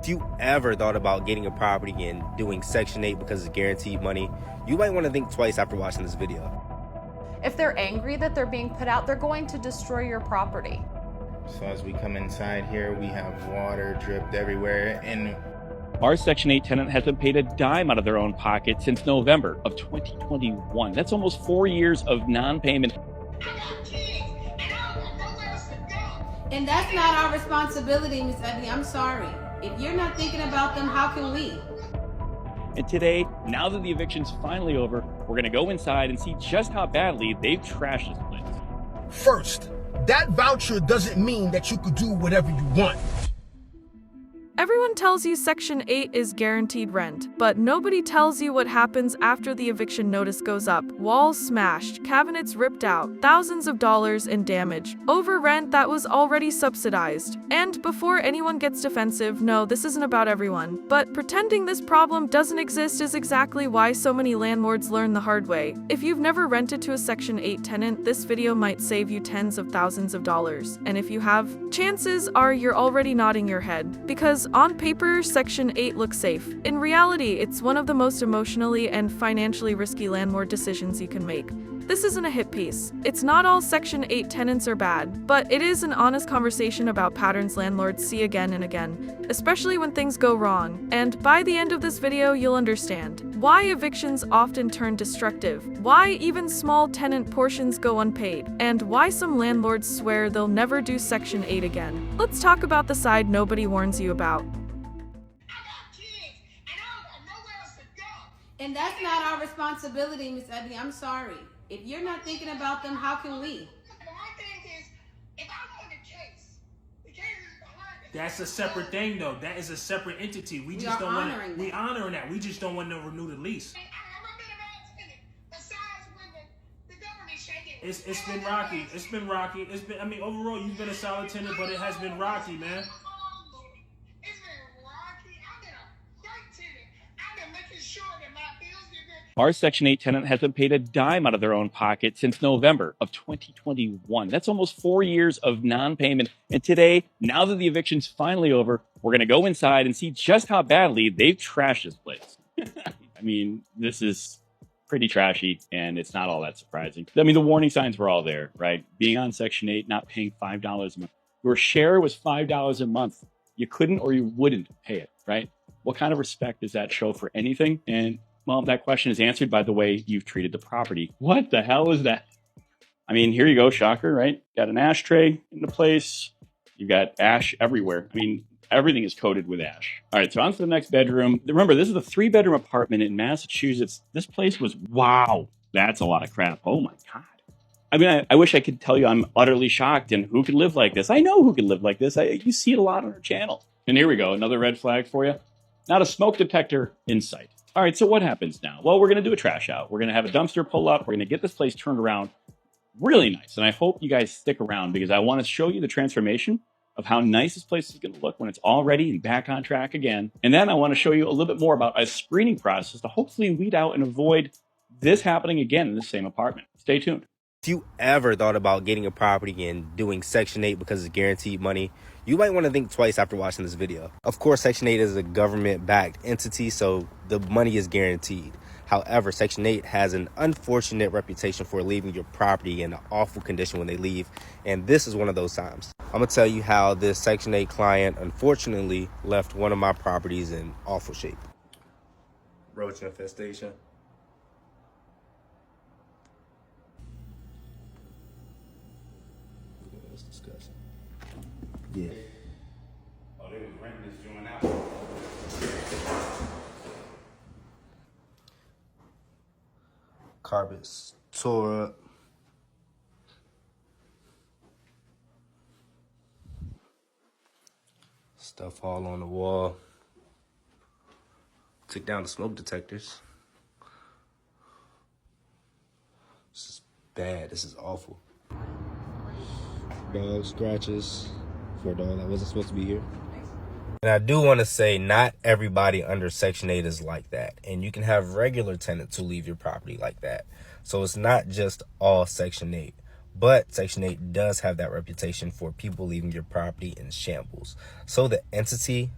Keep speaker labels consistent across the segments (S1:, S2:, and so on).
S1: If you ever thought about getting a property and doing Section 8 because it's guaranteed money, you might want to think twice after watching this video.
S2: If they're angry that they're being put out, they're going to destroy your property.
S3: So as we come inside here, we have water dripped everywhere, and
S4: our Section 8 tenant hasn't paid a dime out of their own pocket since November of 2021. That's almost 4 years of non-payment.
S5: And that's not our responsibility, Ms. Evie. I'm sorry. If you're not thinking about them, how can we?
S4: And today, now that the eviction's finally over, we're going to go inside and see just how badly they've trashed this place.
S6: First, that voucher doesn't mean that you could do whatever you want.
S7: Everyone tells you Section 8 is guaranteed rent, but nobody tells you what happens after the eviction notice goes up. Walls smashed, cabinets ripped out, thousands of dollars in damage, over rent that was already subsidized. And before anyone gets defensive, no, this isn't about everyone, but pretending this problem doesn't exist is exactly why so many landlords learn the hard way. If you've never rented to a Section 8 tenant, this video might save you tens of thousands of dollars. And if you have, chances are you're already nodding your head, because on paper, Section 8 looks safe. In reality, it's one of the most emotionally and financially risky landlord decisions you can make. This isn't a hit piece. It's not all Section 8 tenants are bad, but it is an honest conversation about patterns landlords see again and again, especially when things go wrong. And by the end of this video, you'll understand why evictions often turn destructive, why even small tenant portions go unpaid, and why some landlords swear they'll never do Section 8 again. Let's talk about the side nobody warns you about.
S5: And that's not our responsibility, Ms. Evie. I'm sorry. If you're not thinking about them, how can we?
S8: That's a separate thing, though. That is a separate entity. We just don't want to. We honoring that. We just don't want to renew the lease. It's been rocky. It's been rocky. It's been. I mean, overall, you've been a solid tenant, but it has been rocky, man.
S4: Our Section 8 tenant hasn't paid a dime out of their own pocket since November of 2021. That's almost 4 years of non-payment. And today, now that the eviction's finally over, we're going to go inside and see just how badly they've trashed this place. I mean, this is pretty trashy, and it's not all that surprising. I mean, the warning signs were all there, right? Being on Section 8, not paying $5 a month. Your share was $5 a month. You couldn't or you wouldn't pay it, right? What kind of respect does that show for anything? And well, that question is answered by the way you've treated the property. What the hell is that? I mean, here you go, shocker, right? Got an ashtray in the place. You got ash everywhere. I mean, everything is coated with ash. All right, so on to the next bedroom. Remember, this is a 3-bedroom apartment in Massachusetts. This place was, wow, that's a lot of crap. Oh my God. I mean, I wish I could tell you I'm utterly shocked and who could live like this. I know who could live like this. You see it a lot on our channel. And here we go, another red flag for you. Not a smoke detector in sight. All right, so what happens now? Well, we're going to do a trash out. We're going to have a dumpster pull up. We're going to get this place turned around really nice. And I hope you guys stick around because I want to show you the transformation of how nice this place is going to look when it's all ready and back on track again. And then I want to show you a little bit more about a screening process to hopefully weed out and avoid this happening again in the same apartment. Stay tuned.
S1: If you ever thought about getting a property and doing Section 8 because it's guaranteed money, you might want to think twice after watching this video. Of course, Section 8 is a government-backed entity, so the money is guaranteed. However, Section 8 has an unfortunate reputation for leaving your property in an awful condition when they leave, and this is one of those times. I'm going to tell you how this Section 8 client unfortunately left one of my properties in awful shape.
S9: Roach infestation.
S1: Let's discuss. Yeah.
S3: Oh, they was renting this joint out.
S1: Carpets tore up. Stuff all on the wall. Took down the smoke detectors. This is bad. This is awful. Dog scratches for a dog that wasn't supposed to be here. And I do want to say not everybody under Section 8 is like that. And you can have regular tenants who leave your property like that. So it's not just all Section 8. But Section 8 does have that reputation for people leaving your property in shambles. So the entity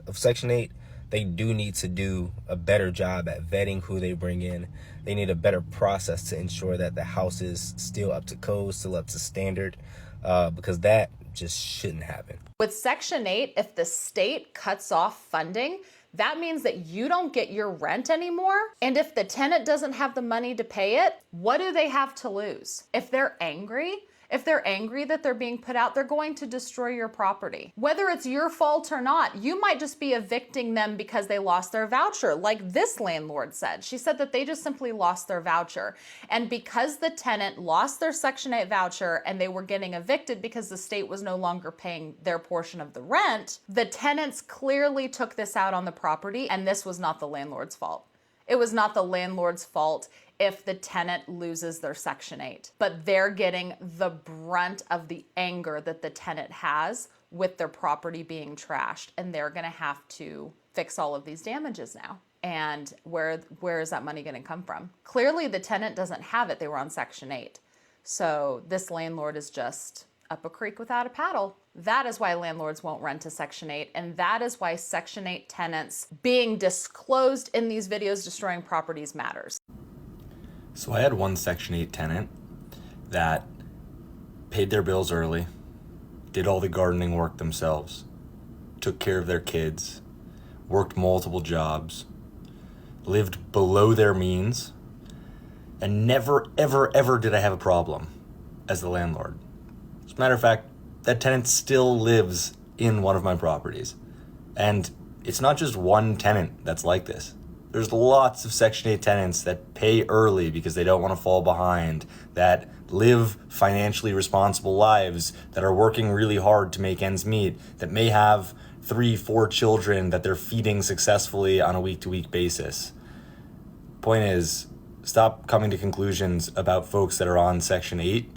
S1: of Section 8, they do need to do a better job at vetting who they bring in. They need a better process to ensure that the house is still up to code, still up to standard, because that just shouldn't happen.
S2: With Section 8, if the state cuts off funding, that means that you don't get your rent anymore. And if the tenant doesn't have the money to pay it, what do they have to lose? If they're angry that they're being put out, they're going to destroy your property. Whether it's your fault or not, you might just be evicting them because they lost their voucher, like this landlord said. She said that they just simply lost their voucher. And because the tenant lost their Section 8 voucher and they were getting evicted because the state was no longer paying their portion of the rent, the tenants clearly took this out on the property, and this was not the landlord's fault. It was not the landlord's fault if the tenant loses their Section 8, but they're getting the brunt of the anger that the tenant has with their property being trashed, and they're gonna have to fix all of these damages now. And where is that money gonna come from? Clearly the tenant doesn't have it, they were on Section 8. So this landlord is just up a creek without a paddle. That is why landlords won't rent to Section 8, and that is why Section 8 tenants being disclosed in these videos destroying properties matters.
S10: So I had one Section 8 tenant that paid their bills early, did all the gardening work themselves, took care of their kids, worked multiple jobs, lived below their means, and never, ever, ever did I have a problem as the landlord. As a matter of fact, that tenant still lives in one of my properties. And it's not just one tenant that's like this. There's lots of Section 8 tenants that pay early because they don't want to fall behind, that live financially responsible lives, that are working really hard to make ends meet, that may have 3-4 children that they're feeding successfully on a week-to-week basis. Point is, stop coming to conclusions about folks that are on Section 8.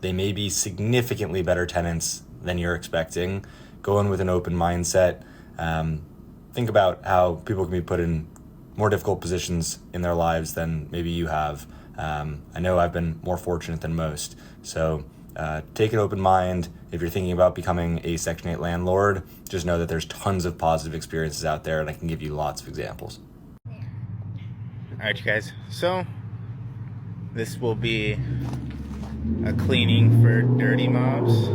S10: They may be significantly better tenants than you're expecting. Go in with an open mindset. Think about how people can be put in more difficult positions in their lives than maybe you have. I know I've been more fortunate than most. So take an open mind. If you're thinking about becoming a Section 8 landlord, just know that there's tons of positive experiences out there, and I can give you lots of examples.
S3: All right, you guys. So this will be a cleaning for dirty mobs.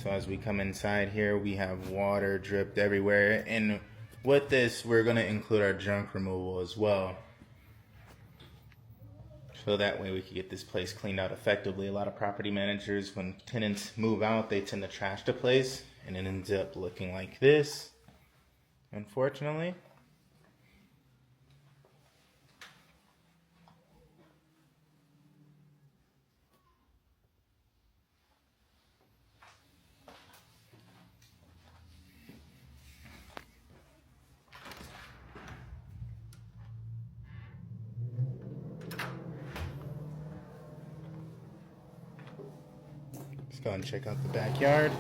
S3: So as we come inside here, we have water dripped everywhere. And with this, we're going to include our junk removal as well. So that way we can get this place cleaned out effectively. A lot of property managers, when tenants move out, they tend to trash the place. And it ends up looking like this, unfortunately. Let's go and check out the backyard.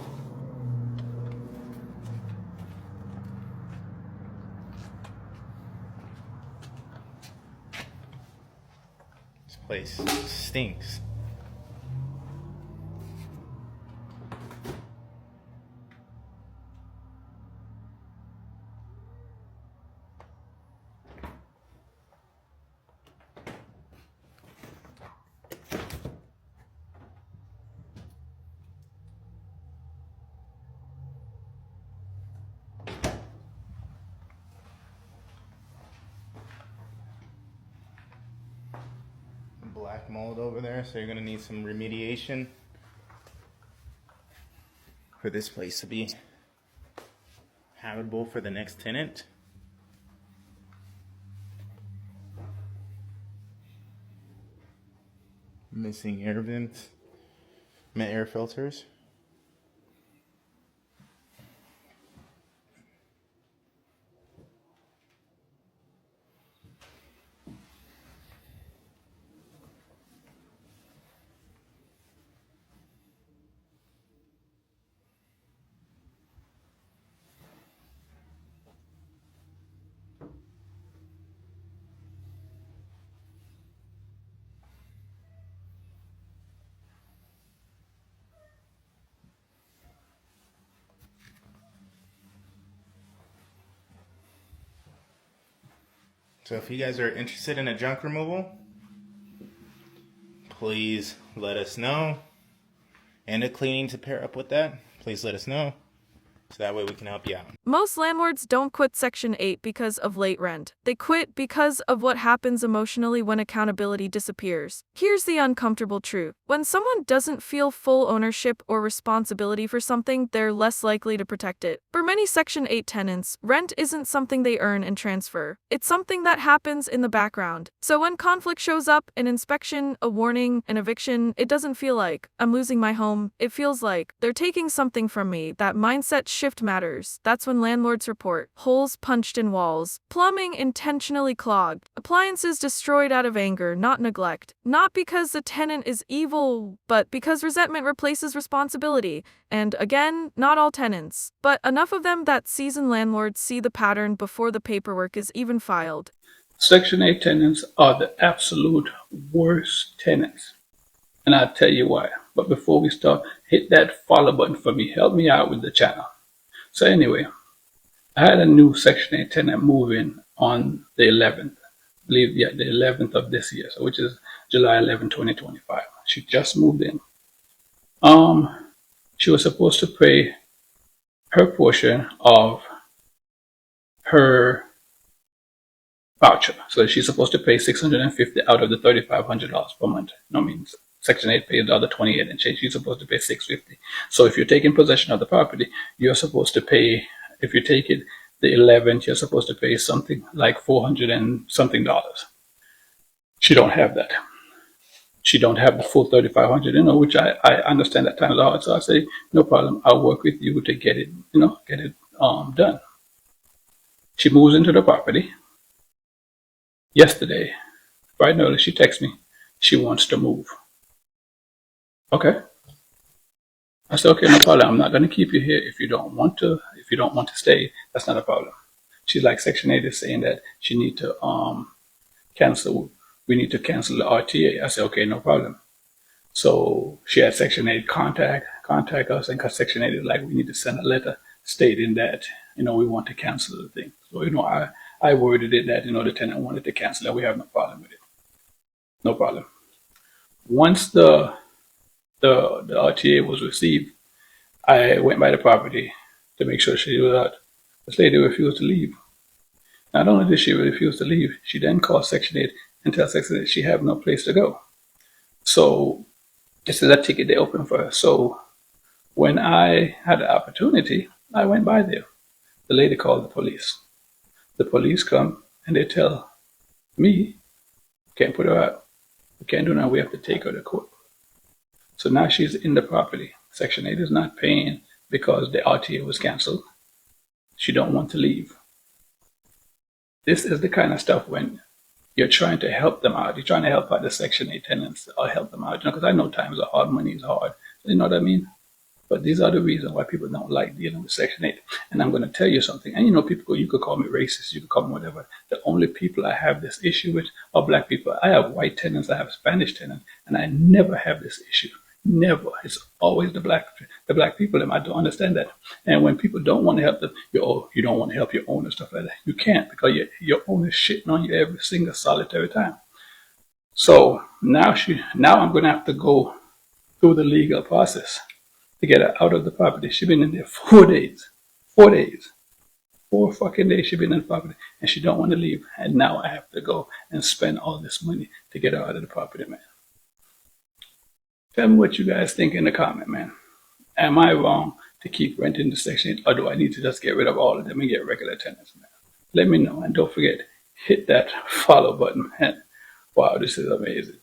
S3: This place stinks. Black mold over there, so you're gonna need some remediation for this place to be habitable for the next tenant. Missing air vents, air filters. So if you guys are interested in a junk removal, please let us know. And a cleaning to pair up with that, please let us know. So that way we can help you out.
S7: Most landlords don't quit Section 8 because of late rent. They quit because of what happens emotionally when accountability disappears. Here's the uncomfortable truth. When someone doesn't feel full ownership or responsibility for something, they're less likely to protect it. For many Section 8 tenants, rent isn't something they earn and transfer. It's something that happens in the background. So when conflict shows up, an inspection, a warning, an eviction, it doesn't feel like I'm losing my home. It feels like they're taking something from me. That mindset shift matters. That's when landlords report holes punched in walls, plumbing intentionally clogged, appliances destroyed out of anger, not neglect. Not because the tenant is evil, but because resentment replaces responsibility. And again, not all tenants, but enough of them that seasoned landlords see the pattern before the paperwork is even filed.
S11: Section 8 tenants are the absolute worst tenants. And I'll tell you why. But before we start, hit that follow button for me. Help me out with the channel. So anyway, I had a new Section 8 tenant move in on the 11th. I believe, yeah, the 11th of this year, so which is July 11, 2025. She just moved in. She was supposed to pay her portion of her voucher. So she's supposed to pay $650 out of the $3,500 per month. No, means Section 8 pays the other 28 and change. She's supposed to pay $650. So if you're taking possession of the property, you're supposed to pay, if you take it the 11th, you're supposed to pay something like $400 and something. She don't have that. She don't have the full $3,500, which I understand at times hard. So I say, no problem. I'll work with you to get it, done. She moves into the property. Yesterday, right now, she texts me. She wants to move. Okay. I said, okay, no problem. I'm not going to keep you here if you don't want to. If you don't want to stay, that's not a problem. She's like, Section 8 is saying that she need to cancel. We need to cancel the RTA. I said, okay, no problem. So she had Section 8 contact us, and because Section 8 is like, we need to send a letter stating that, we want to cancel the thing. So, I worded it that, the tenant wanted to cancel it. We have no problem with it. No problem. Once the RTA was received, I went by the property to make sure she was out. This lady refused to leave. Not only did she refuse to leave, she then called Section 8 and tells Section 8 she have no place to go. So this is a ticket they opened for her. So when I had the opportunity, I went by there. The lady called the police. The police come and they tell me, can't put her out. We can't do that. We have to take her to court. So now she's in the property. Section 8 is not paying because the RTA was canceled. She don't want to leave. This is the kind of stuff when you're trying to help them out. You're trying to help out the Section 8 tenants or help them out. Because I know times are hard, money is hard. You know what I mean? But these are the reasons why people don't like dealing with Section 8. And I'm going to tell you something. And people, you could call me racist, you could call me whatever. The only people I have this issue with are black people. I have white tenants, I have Spanish tenants, and I never have this issue. Never. It's always the black people. And I don't understand that. And when people don't want to help them, you don't want to help your owner, stuff like that. You can't, because your owner's shitting on you every single solitary time. So now I'm going to have to go through the legal process to get her out of the property. She's been in there 4 days. 4 days. 4 fucking days she's been in the property, and she don't want to leave. And now I have to go and spend all this money to get her out of the property, man. Tell me what you guys think in the comment, man. Am I wrong to keep renting the Section 8, or do I need to just get rid of all of them and get regular tenants, man? Let me know, and don't forget, hit that follow button, man. Wow, this is amazing.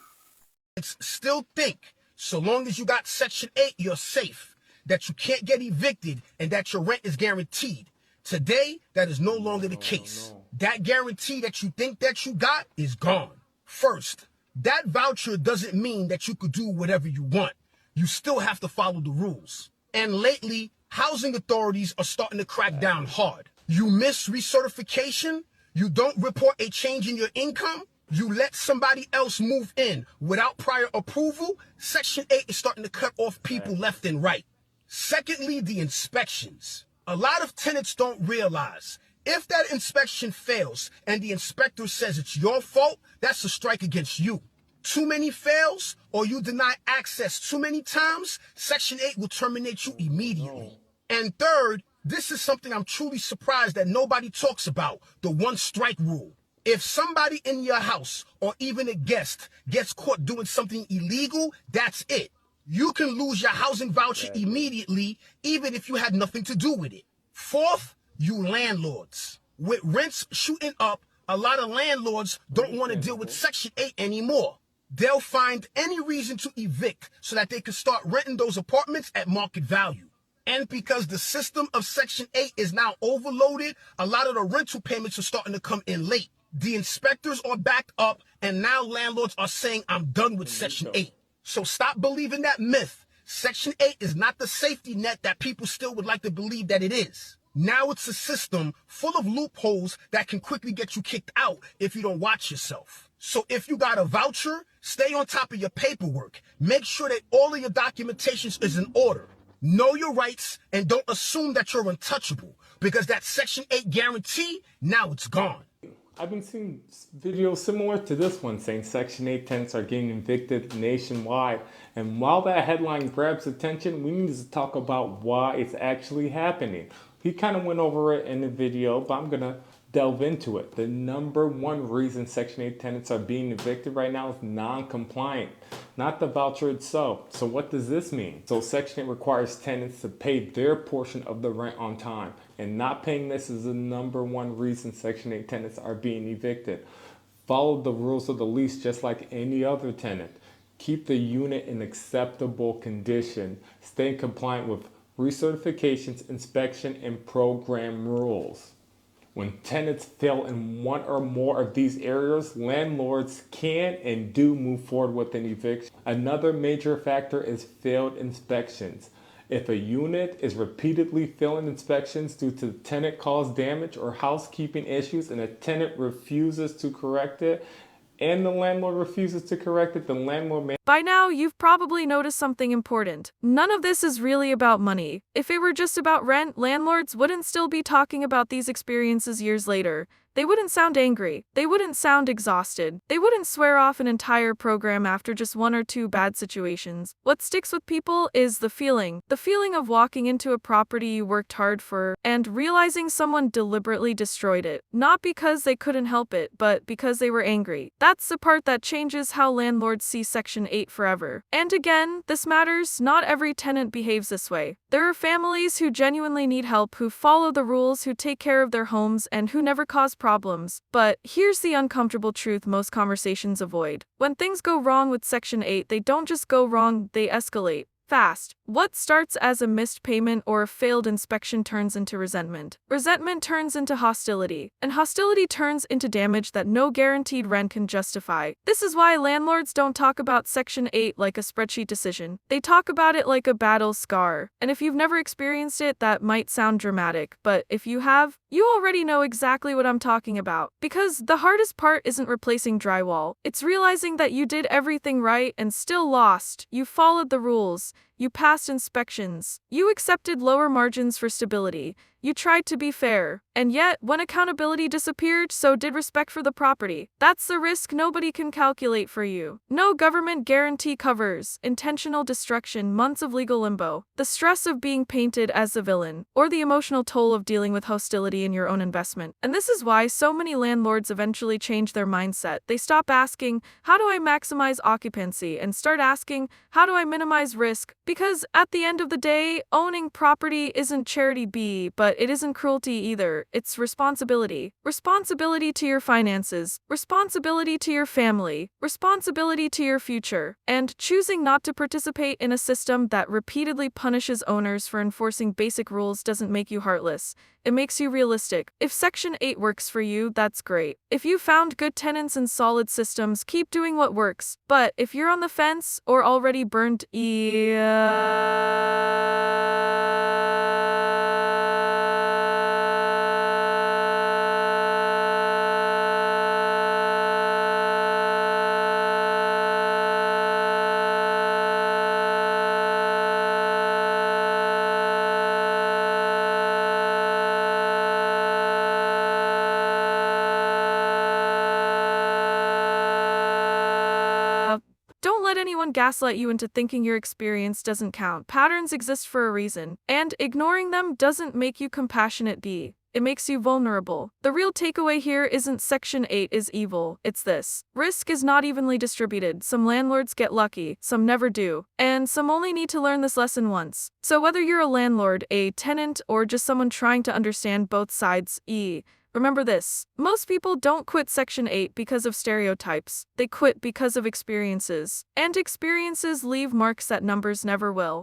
S6: Still think, so long as you got Section 8, you're safe, that you can't get evicted, and that your rent is guaranteed. Today, that is no longer the case. That guarantee that you think that you got is gone. First, that voucher doesn't mean that you could do whatever you want. You still have to follow the rules. And lately, housing authorities are starting to crack down hard. You miss recertification, you don't report a change in your income, you let somebody else move in without prior approval, Section 8 is starting to cut off people left and right. Secondly, the inspections. A lot of tenants don't realize If that inspection fails and the inspector says it's your fault, that's a strike against you. Too many fails or you deny access too many times, Section 8 will terminate you immediately. And third, this is something I'm truly surprised that nobody talks about, the one strike rule. If somebody in your house or even a guest gets caught doing something illegal, that's it. You can lose your housing voucher immediately, even if you had nothing to do with it. Fourth, you landlords. With rents shooting up, a lot of landlords don't want to deal with Section 8 anymore. They'll find any reason to evict so that they can start renting those apartments at market value. And because the system of Section 8 is now overloaded, a lot of the rental payments are starting to come in late. The inspectors are backed up, and now landlords are saying, I'm done with Section 8. So stop believing that myth. Section 8 is not the safety net that people still would like to believe that it is. Now it's a system full of loopholes that can quickly get you kicked out if you don't watch yourself. So if you got a voucher, stay on top of your paperwork. Make sure that all of your documentation is in order. Know your rights and don't assume that you're untouchable, because that Section 8 guarantee, now it's gone.
S12: I've been seeing videos similar to this one saying Section 8 tenants are getting evicted nationwide. And while that headline grabs attention, we need to talk about why it's actually happening. He kind of went over it in the video, but I'm going to delve into it. The number one reason Section 8 tenants are being evicted right now is non-compliant, not the voucher itself. So what does this mean? So Section 8 requires tenants to pay their portion of the rent on time, and not paying this is the number one reason Section 8 tenants are being evicted. Follow the rules of the lease just like any other tenant. Keep the unit in acceptable condition. Stay compliant with recertifications, inspection, and program rules. When tenants fail in one or more of these areas, landlords can and do move forward with an eviction. Another major factor is failed inspections. If a unit is repeatedly failing inspections due to tenant-caused damage or housekeeping issues and a tenant refuses to correct it, and the landlord refuses to correct it, the landlord may...
S7: By now, you've probably noticed something important. None of this is really about money. If it were just about rent, landlords wouldn't still be talking about these experiences years later. They wouldn't sound angry. They wouldn't sound exhausted. They wouldn't swear off an entire program after just one or two bad situations. What sticks with people is the feeling of walking into a property you worked hard for and realizing someone deliberately destroyed it. Not because they couldn't help it, but because they were angry. That's the part that changes how landlords see Section 8 forever. And again, this matters. Not every tenant behaves this way. There are families who genuinely need help, who follow the rules, who take care of their homes, and who never cause problems. But here's the uncomfortable truth most conversations avoid. When things go wrong with Section 8, they don't just go wrong, they escalate. Fast. What starts as a missed payment or a failed inspection turns into resentment. Resentment turns into hostility. And hostility turns into damage that no guaranteed rent can justify. This is why landlords don't talk about Section 8 like a spreadsheet decision. They talk about it like a battle scar. And if you've never experienced it, that might sound dramatic. But if you have, you already know exactly what I'm talking about. Because the hardest part isn't replacing drywall. It's realizing that you did everything right and still lost. You followed the rules. You passed inspections. You accepted lower margins for stability. You tried to be fair. And yet, when accountability disappeared, so did respect for the property. That's the risk nobody can calculate for you. No government guarantee covers intentional destruction, months of legal limbo, the stress of being painted as the villain, or the emotional toll of dealing with hostility in your own investment. And this is why so many landlords eventually change their mindset. They stop asking, how do I maximize occupancy, and start asking, how do I minimize risk? Because at the end of the day, owning property isn't charity B, but it isn't cruelty either. It's responsibility. Responsibility to your finances, responsibility to your family, responsibility to your future. And choosing not to participate in a system that repeatedly punishes owners for enforcing basic rules doesn't make you heartless. It makes you realistic. If Section 8 works for you, that's great. If you found good tenants and solid systems, keep doing what works. But if you're on the fence or already burned, Don't let anyone gaslight you into thinking your experience doesn't count. Patterns exist for a reason, and ignoring them doesn't make you compassionate. It makes you vulnerable. The real takeaway here isn't Section 8 is evil, it's this. Risk is not evenly distributed. Some landlords get lucky, some never do, and some only need to learn this lesson once. So whether you're a landlord, a tenant, or just someone trying to understand both sides, remember this. Most people don't quit Section 8 because of stereotypes. They quit because of experiences. And experiences leave marks that numbers never will.